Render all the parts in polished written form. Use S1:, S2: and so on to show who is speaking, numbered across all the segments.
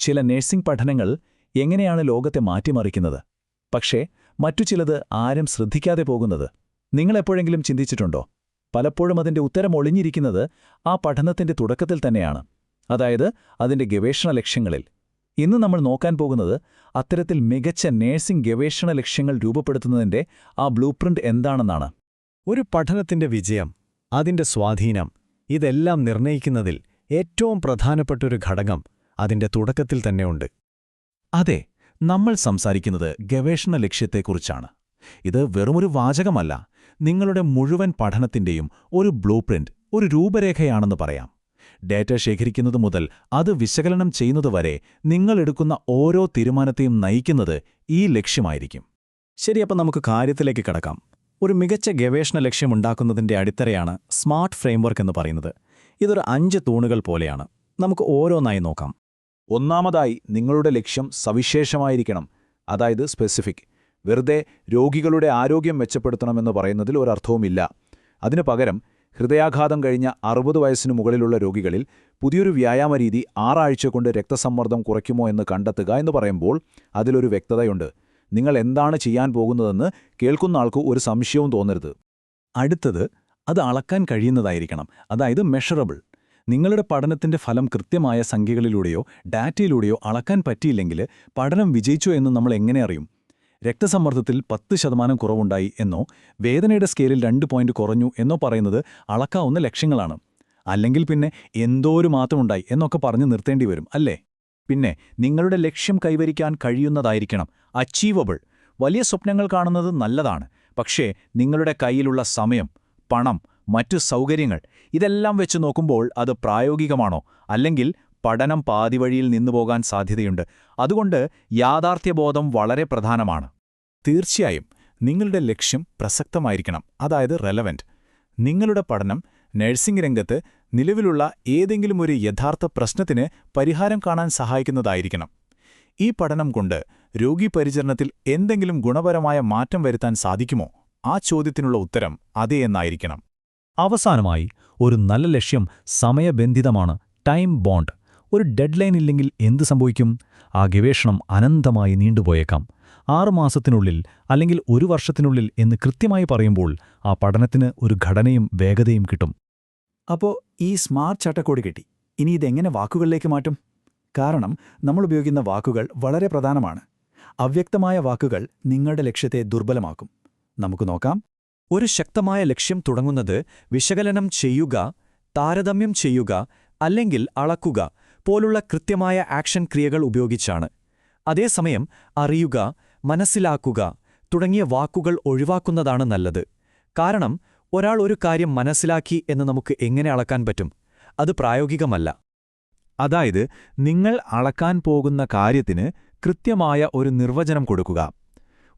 S1: ചില നഴ്സിംഗ് പഠനങ്ങൾ എങ്ങനെയാണ് ലോകത്തെ മാറ്റിമറിക്കുന്നത്. പക്ഷേ മറ്റു ചിലത് ആരും ശ്രദ്ധിക്കാതെ പോകുന്നത്. നിങ്ങളെപ്പോഴെങ്കിലും ചിന്തിച്ചിട്ടുണ്ടോ? പലപ്പോഴും അതിന്റെ ഉത്തരം ഒളിഞ്ഞിരിക്കുന്നത് ആ പഠനത്തിന്റെ തുടക്കത്തിൽ തന്നെയാണ്, അതായത് അതിന്റെ ഗവേഷണ ലക്ഷ്യങ്ങളിൽ. ഇന്ന് നമ്മൾ നോക്കാൻ പോകുന്നത് അത്തരത്തിൽ മികച്ച നഴ്സിംഗ് ഗവേഷണ ലക്ഷ്യങ്ങൾ രൂപപ്പെടുത്തുന്നതിന്റെ ആ ബ്ലൂപ്രിന്റ് എന്താണെന്നാണ്.
S2: ഒരു പഠനത്തിന്റെ വിജയം, അതിന്റെ സ്വാധീനം, ഇതെല്ലാം നിർണ്ണയിക്കുന്നതിൽ ഏറ്റവും പ്രധാനപ്പെട്ടൊരു ഘടകം അതിന്റെ തുടക്കത്തിൽ തന്നെയുണ്ട്.
S1: അതെ, നമ്മൾ സംസാരിക്കുന്നത് ഗവേഷണ ലക്ഷ്യത്തെക്കുറിച്ചാണ്. ഇത് വെറുമൊരു വാചകമല്ല, നിങ്ങളുടെ മുഴുവൻ പഠനത്തിന്റെയും ഒരു ബ്ലൂപ്രിന്റ്, ഒരു രൂപരേഖയാണെന്ന് പറയാം. ഡേറ്റ ശേഖരിക്കുന്നത് മുതൽ അത് വിശകലനം ചെയ്യുന്നതുവരെ നിങ്ങളെടുക്കുന്ന ഓരോ തീരുമാനത്തെയും നയിക്കുന്നത് ഈ ലക്ഷ്യമായിരിക്കും.
S2: ശരിയപ്പം നമുക്ക് കാര്യത്തിലേക്ക് കടക്കാം. ഒരു മികച്ച ഗവേഷണ ലക്ഷ്യമുണ്ടാക്കുന്നതിന്റെ അടിത്തറയാണ് സ്മാർട്ട് ഫ്രെയിംവർക്ക് എന്ന് പറയുന്നത്. ഇതൊരു 5 തൂണുകൾ പോലെയാണ്. നമുക്ക് ഓരോന്നായി നോക്കാം.
S1: ഒന്നാമതായി, നിങ്ങളുടെ ലക്ഷ്യം സവിശേഷമായിരിക്കണം, അതായത് സ്പെസിഫിക്. വെറുതെ രോഗികളുടെ ആരോഗ്യം മെച്ചപ്പെടുത്തണമെന്ന് പറയുന്നതിൽ ഒരർത്ഥവുമില്ല. അതിനു പകരം ഹൃദയാഘാതം കഴിഞ്ഞ 60 വയസ്സിനു മുകളിലുള്ള രോഗികളിൽ പുതിയൊരു വ്യായാമരീതി 6 ആഴ്ച കൊണ്ട് രക്തസമ്മർദ്ദം കുറയ്ക്കുമോ എന്ന് കണ്ടെത്തുക എന്ന് പറയുമ്പോൾ അതിലൊരു വ്യക്തതയുണ്ട്. നിങ്ങൾ എന്താണ് ചെയ്യാൻ പോകുന്നതെന്ന് കേൾക്കുന്ന ആൾക്ക് ഒരു സംശയവും തോന്നരുത്.
S2: അടുത്തത്, അത് അളക്കാൻ കഴിയുന്നതായിരിക്കണം, അതായത് മെഷറബിൾ. നിങ്ങളുടെ പഠനത്തിന്റെ ഫലം കൃത്യമായ സംഖ്യകളിലൂടെയോ ഡാറ്റയിലൂടെയോ അളക്കാൻ പറ്റിയില്ലെങ്കിൽ പഠനം വിജയിച്ചോ എന്ന് നമ്മൾ എങ്ങനെ അറിയും? രക്തസമ്മർദ്ദത്തിൽ 10% കുറവുണ്ടായി എന്നോ വേദനയുടെ സ്കെയിലിൽ 2 പോയിന്റ് കുറഞ്ഞു എന്നോ പറയുന്നത് അളക്കാവുന്ന ലക്ഷ്യങ്ങളാണ്. അല്ലെങ്കിൽ പിന്നെ എന്തോ ഒരു മാറ്റമുണ്ടായി എന്നൊക്കെ പറഞ്ഞു നിർത്തേണ്ടി വരും, അല്ലേ?
S1: പിന്നെ നിങ്ങളുടെ ലക്ഷ്യം കൈവരിക്കാൻ കഴിയുന്നതായിരിക്കണം, അച്ചീവബിൾ. വലിയ സ്വപ്നങ്ങൾ കാണുന്നത് നല്ലതാണ്, പക്ഷേ നിങ്ങളുടെ കയ്യിലുള്ള സമയം, പണം, മറ്റു സൗകര്യങ്ങൾ ഇതെല്ലാം വെച്ച് നോക്കുമ്പോൾ അത് പ്രായോഗികമാണോ, അല്ലെങ്കിൽ പഠനം പാതിവഴിയിൽ നിന്നുപോകാൻ സാധ്യതയുണ്ട്. അതുകൊണ്ട് യാഥാർത്ഥ്യബോധം വളരെ പ്രധാനമാണ്.
S2: തീർച്ചയായും നിങ്ങളുടെ ലക്ഷ്യം പ്രസക്തമായിരിക്കണം, അതായത് റെലവന്റ്. നിങ്ങളുടെ പഠനം നഴ്സിംഗ് രംഗത്ത് നിലവിലുള്ള ഏതെങ്കിലും ഒരു യഥാർത്ഥ പ്രശ്നത്തിന് പരിഹാരം കാണാൻ സഹായിക്കുന്നതായിരിക്കണം. ഈ പഠനം കൊണ്ട് രോഗീപരിചരണത്തിൽ എന്തെങ്കിലും ഗുണപരമായ മാറ്റം വരുത്താൻ സാധിക്കുമോ? ആ ചോദ്യത്തിനുള്ള ഉത്തരം അതെ എന്നായിരിക്കണം.
S1: അവസാനമായി, ഒരു നല്ല ലക്ഷ്യം സമയബന്ധിതമാണ്, ടൈം ബോണ്ട്. ഒരു ഡെഡ്ലൈൻ ഇല്ലെങ്കിൽ എന്തു സംഭവിക്കും? ആ ഗവേഷണം അനന്തമായി നീണ്ടുപോയേക്കാം. 6 മാസത്തിനുള്ളിൽ അല്ലെങ്കിൽ 1 വർഷത്തിനുള്ളിൽ എന്ന് കൃത്യമായി പറയുമ്പോൾ ആ പഠനത്തിന് ഒരു ഘടനയും വേഗതയും കിട്ടും.
S2: അപ്പോൾ ഈ സ്മാർട്ട് ചട്ടക്കൂട് കിട്ടി. ഇനി ഇതെങ്ങനെ വാക്കുകളിലേക്ക് മാറ്റും? കാരണം നമ്മൾ ഉപയോഗിക്കുന്ന വാക്കുകൾ വളരെ പ്രധാനമാണ്. അവ്യക്തമായ വാക്കുകൾ നിങ്ങളുടെ ലക്ഷ്യത്തെ ദുർബലമാക്കും. നമുക്ക് നോക്കാം. ഒരു ശക്തമായ ലക്ഷ്യം തുടങ്ങുന്നത് വിശകലനം ചെയ്യുക, താരതമ്യം ചെയ്യുക, അല്ലെങ്കിൽ അളക്കുക പോലുള്ള കൃത്യമായ ആക്ഷൻ ക്രിയകൾ ഉപയോഗിച്ചാണ്. അതേസമയം അറിയുക, മനസ്സിലാക്കുക തുടങ്ങിയ വാക്കുകൾ ഒഴിവാക്കുന്നതാണ് നല്ലത്. കാരണം ഒരാൾ ഒരു കാര്യം മനസ്സിലാക്കി എന്ന് നമുക്ക് എങ്ങനെ അളക്കാൻ പറ്റും? അത് പ്രായോഗികമല്ല.
S1: അതായത് നിങ്ങൾ അളക്കാൻ പോകുന്ന കാര്യത്തിന് കൃത്യമായ ഒരു നിർവചനം കൊടുക്കുക.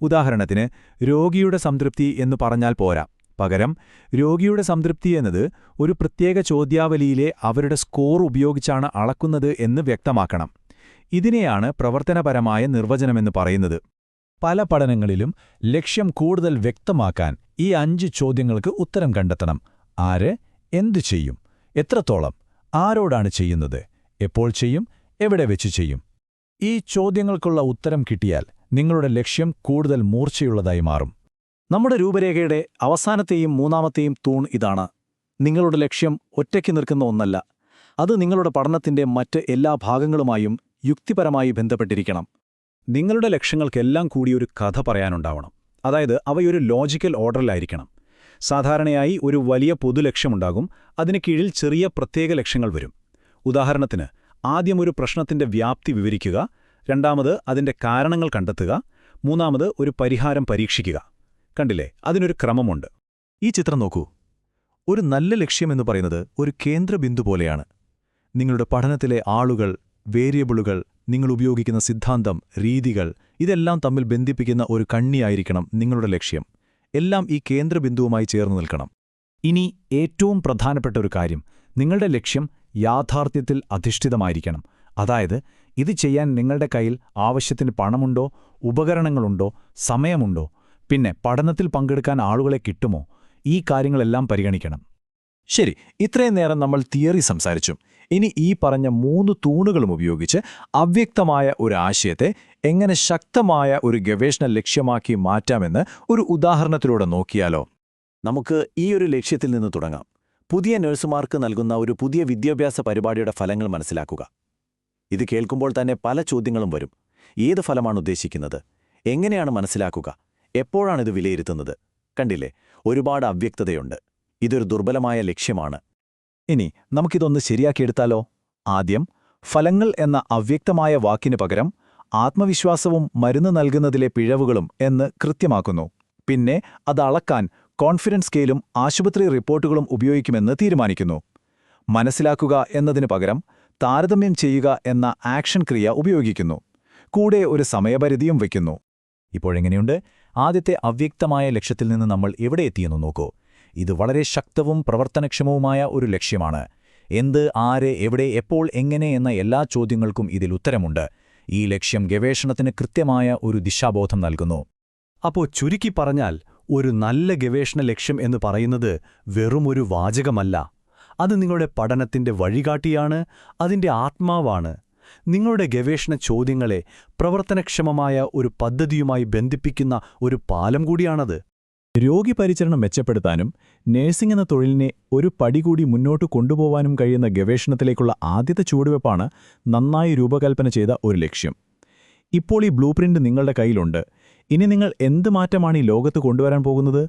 S1: ഉദാഹരണത്തിന്, രോഗിയുടെ സംതൃപ്തി എന്ന് പറഞ്ഞാൽ പോരാ. പകരം രോഗിയുടെ സംതൃപ്തി എന്നത് ഒരു പ്രത്യേക ചോദ്യാവലിയിലെ അവരുടെ സ്കോർ ഉപയോഗിച്ചാണ് അളക്കുന്നത് എന്ന് വ്യക്തമാക്കണം. ഇതിനെയാണ് പ്രവർത്തനപരമായ നിർവചനമെന്ന് പറയുന്നത്. പല പഠനങ്ങളിലും ലക്ഷ്യം കൂടുതൽ വ്യക്തമാക്കാൻ ഈ 5 ചോദ്യങ്ങൾക്ക് ഉത്തരം കണ്ടെത്തണം. ആര്, എന്തു ചെയ്യും, എത്രത്തോളം, ആരോടാണ് ചെയ്യുന്നത്, എപ്പോൾ ചെയ്യും, എവിടെ വെച്ച് ചെയ്യും. ഈ ചോദ്യങ്ങൾക്കുള്ള ഉത്തരം കിട്ടിയാൽ നിങ്ങളുടെ ലക്ഷ്യം കൂടുതൽ മൂർച്ചയുള്ളതായി മാറും. നമ്മുടെ രൂപരേഖയുടെ അവസാനത്തെയും 3ാമത്തെയും തൂൺ ഇതാണ്. നിങ്ങളുടെ ലക്ഷ്യം ഒറ്റയ്ക്ക് നിൽക്കുന്ന ഒന്നല്ല. അത് നിങ്ങളുടെ പഠനത്തിന്റെ മറ്റ് എല്ലാ ഭാഗങ്ങളുമായും യുക്തിപരമായി ബന്ധപ്പെട്ടിരിക്കണം. നിങ്ങളുടെ ലക്ഷ്യങ്ങൾക്കെല്ലാം കൂടി ഒരു കഥ പറയാനുണ്ടാവണം. അതായത് അവയൊരു ലോജിക്കൽ ഓർഡറിലായിരിക്കണം. സാധാരണയായി ഒരു വലിയ പൊതുലക്ഷ്യമുണ്ടാകും, അതിന് കീഴിൽ ചെറിയ പ്രത്യേക ലക്ഷ്യങ്ങൾ വരും. ഉദാഹരണത്തിന്, ആദ്യം ഒരു പ്രശ്നത്തിന്റെ വ്യാപ്തി വിവരിക്കുക, രണ്ടാമത് അതിന്റെ കാരണങ്ങൾ കണ്ടെത്തുക, മൂന്നാമത് ഒരു പരിഹാരം പരീക്ഷിക്കുക. കണ്ടില്ലേ, അതിനൊരു ക്രമമുണ്ട്. ഈ ചിത്രം നോക്കൂ. ഒരു നല്ല ലക്ഷ്യമെന്ന് പറയുന്നത് ഒരു കേന്ദ്രബിന്ദു പോലെയാണ്. നിങ്ങളുടെ പഠനത്തിലെ ആളുകൾ, വേരിയബിളുകൾ, നിങ്ങൾ ഉപയോഗിക്കുന്ന സിദ്ധാന്തം, രീതികൾ ഇതെല്ലാം തമ്മിൽ ബന്ധിപ്പിക്കുന്ന ഒരു കണ്ണിയായിരിക്കണം നിങ്ങളുടെ ലക്ഷ്യം. എല്ലാം ഈ കേന്ദ്രബിന്ദുവുമായി ചേർന്ന് നിൽക്കണം. ഇനി ഏറ്റവും പ്രധാനപ്പെട്ട ഒരു കാര്യം, നിങ്ങളുടെ ലക്ഷ്യം യാഥാർത്ഥ്യത്തിൽ അധിഷ്ഠിതമായിരിക്കണം. അതായത് ഇത് ചെയ്യാൻ നിങ്ങളുടെ കയ്യിൽ ആവശ്യത്തിന് പണമുണ്ടോ, ഉപകരണങ്ങളുണ്ടോ, സമയമുണ്ടോ, പിന്നെ പഠനത്തിൽ പങ്കെടുക്കാൻ ആളുകളെ കിട്ടുമോ? ഈ കാര്യങ്ങളെല്ലാം പരിഗണിക്കണം. ശരി, ഇത്രയും നേരം നമ്മൾ തിയറി സംസാരിച്ചു. ഇനി ഈ പറഞ്ഞ 3 തൂണുകളും ഉപയോഗിച്ച് അവ്യക്തമായ ഒരു ആശയത്തെ എങ്ങനെ ശക്തമായ ഒരു ഗവേഷണ ലക്ഷ്യമാക്കി മാറ്റാമെന്ന് ഒരു ഉദാഹരണത്തിലൂടെ നോക്കിയാലോ?
S3: നമുക്ക് ഈ ഒരു ലക്ഷ്യത്തിൽ നിന്ന് തുടങ്ങാം. പുതിയ നഴ്സുമാർക്ക് നൽകുന്ന ഒരു പുതിയ വിദ്യാഭ്യാസ പരിപാടിയുടെ ഫലങ്ങൾ മനസ്സിലാക്കുക. ഇത് കേൾക്കുമ്പോൾ തന്നെ പല ചോദ്യങ്ങളും വരും. ഏത് ഫലമാണ് ഉദ്ദേശിക്കുന്നത്? എങ്ങനെയാണ് മനസ്സിലാക്കുക? എപ്പോഴാണിത് വിലയിരുത്തുന്നത്? കണ്ടില്ലേ, ഒരുപാട് അവ്യക്തതയുണ്ട്. ഇതൊരു ദുർബലമായ ലക്ഷ്യമാണ്.
S2: ഇനി നമുക്കിതൊന്ന് ശരിയാക്കിയെടുത്താലോ? ആദ്യം ഫലങ്ങൾ എന്ന അവ്യക്തമായ വാക്കിന് പകരം ആത്മവിശ്വാസവും മരുന്ന് നൽകുന്നതിലെ പിഴവുകളും എന്ന് കൃത്യമാക്കുന്നു. പിന്നെ അത് അളക്കാൻ കോൺഫിഡൻസ് സ്കെയിലും ആശുപത്രി റിപ്പോർട്ടുകളും ഉപയോഗിക്കുമെന്ന് തീരുമാനിക്കുന്നു. മനസ്സിലാക്കുക എന്നതിനു പകരം താരതമ്യം ചെയ്യുക എന്ന ആക്ഷൻ ക്രിയ ഉപയോഗിക്കുന്നു. കൂടെ ഒരു സമയപരിധിയും വയ്ക്കുന്നു.
S1: ഇപ്പോഴെങ്ങനെയുണ്ട്? ആദ്യത്തെ അവ്യക്തമായ ലക്ഷ്യത്തിൽ നിന്ന് നമ്മൾ എവിടെ എത്തിയെന്ന് നോക്കൂ. ഇത് വളരെ ശക്തവും പ്രവർത്തനക്ഷമവുമായ ഒരു ലക്ഷ്യമാണ്. എന്ത്, ആര്, എവിടെ, എപ്പോൾ, എങ്ങനെ എന്ന എല്ലാ ചോദ്യങ്ങൾക്കും ഇതിൽ ഉത്തരമുണ്ട്. ഈ ലക്ഷ്യം ഗവേഷണത്തിന് കൃത്യമായ ഒരു ദിശാബോധം നൽകുന്നു.
S4: അപ്പോൾ ചുരുക്കി പറഞ്ഞാൽ, ഒരു നല്ല ഗവേഷണ ലക്ഷ്യം എന്ന് പറയുന്നത് വെറുമൊരു വാചകമല്ല. അത് നിങ്ങളുടെ പഠനത്തിന്റെ വഴികാട്ടിയാണ്, അതിന്റെ ആത്മാവാണ്. നിങ്ങളുടെ ഗവേഷണ ചോദ്യങ്ങളെ പ്രവർത്തനക്ഷമമായ ഒരു പദ്ധതിയുമായി ബന്ധിപ്പിക്കുന്ന ഒരു പാലം കൂടിയാണത്.
S2: രോഗിപരിചരണം മെച്ചപ്പെടുത്താനും നഴ്സിംഗ് എന്ന തൊഴിലിനെ ഒരു പടി കൂടി മുന്നോട്ട് കൊണ്ടുപോവാനും കഴിയുന്ന ഗവേഷണത്തിലേക്കുള്ള ആദ്യത്തെ ചുവടുവെപ്പാണ് നന്നായി രൂപകൽപ്പന ചെയ്ത ഒരു ലക്ഷ്യം. ഇപ്പോൾ ഈ ബ്ലൂ പ്രിന്റ് നിങ്ങളുടെ കയ്യിലുണ്ട്. ഇനി നിങ്ങൾ എന്ത് മാറ്റമാണ് ഈ ലോകത്ത് കൊണ്ടുവരാൻ പോകുന്നത്?